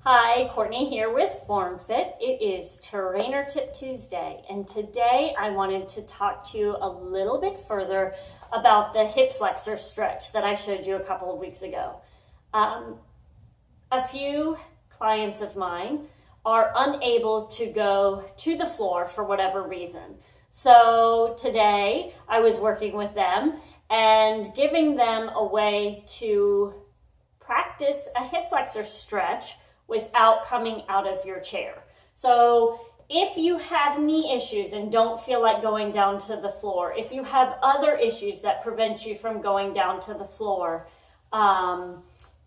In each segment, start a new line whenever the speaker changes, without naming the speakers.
Hi, Courtney here with FormFit. It is Trainer Tip Tuesday, and today I wanted to talk to you a little bit further about the hip flexor stretch that I showed you a couple of weeks ago. A few clients of mine are unable to go to the floor for whatever reason. So today I was working with them and giving them a way to practice a hip flexor stretch without coming out of your chair. So if you have knee issues and don't feel like going down to the floor, if you have other issues that prevent you from going down to the floor,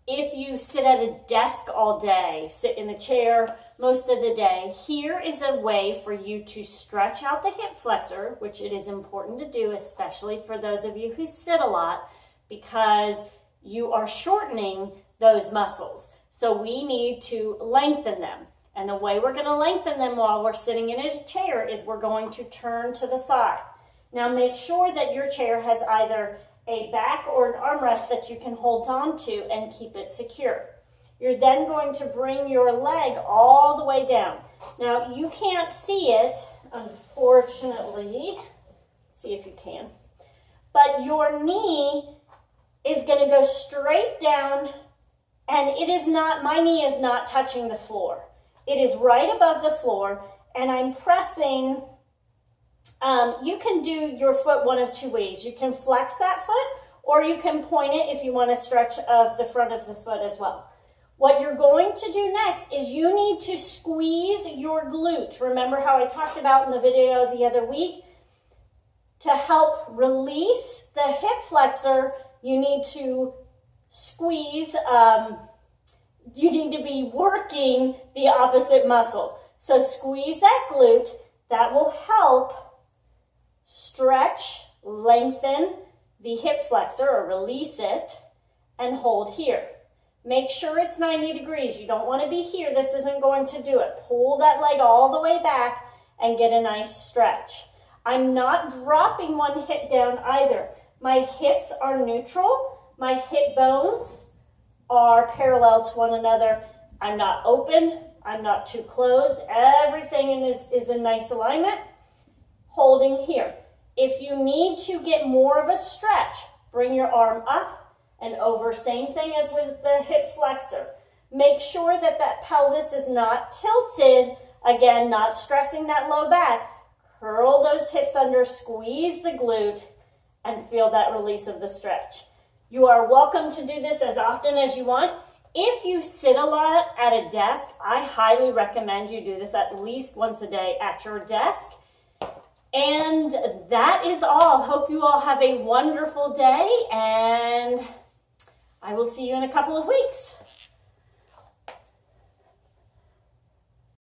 if you sit at a desk all day, sit in a chair most of the day, here is a way for you to stretch out the hip flexor, which it is important to do, especially for those of you who sit a lot, because you are shortening those muscles. So we need to lengthen them. And the way we're going to lengthen them while we're sitting in a chair is we're going to turn to the side. Now make sure that your chair has either a back or an armrest that you can hold on to and keep it secure. You're then going to bring your leg all the way down. Now you can't see it, unfortunately. See if you can. But your knee is going to go straight down, and it is not, my knee is not touching the floor. It is right above the floor, and I'm pressing. You can do your foot one of two ways. You can flex that foot, or you can point it if you want to stretch of the front of the foot as well. What you're going to do next is you need to squeeze your glute. Remember how I talked about in the video the other week? To help release the hip flexor, you need to squeeze, you need to be working the opposite muscle. So squeeze that glute. That will help stretch, lengthen the hip flexor, or release it, and hold here. Make sure it's 90 degrees. You don't want to be here. This isn't going to do it. Pull that leg all the way back and get a nice stretch. I'm not dropping one hip down either. My hips are neutral. My hip bones are parallel to one another. I'm not open. I'm not too closed. Everything is in nice alignment. Holding here. If you need to get more of a stretch, bring your arm up and over. Same thing as with the hip flexor. Make sure that that pelvis is not tilted. Again, not stressing that low back. Curl those hips under, squeeze the glute, and feel that release of the stretch. You are welcome to do this as often as you want. If you sit a lot at a desk, I highly recommend you do this at least once a day at your desk. And that is all. Hope you all have a wonderful day, and I will see you in a couple of weeks.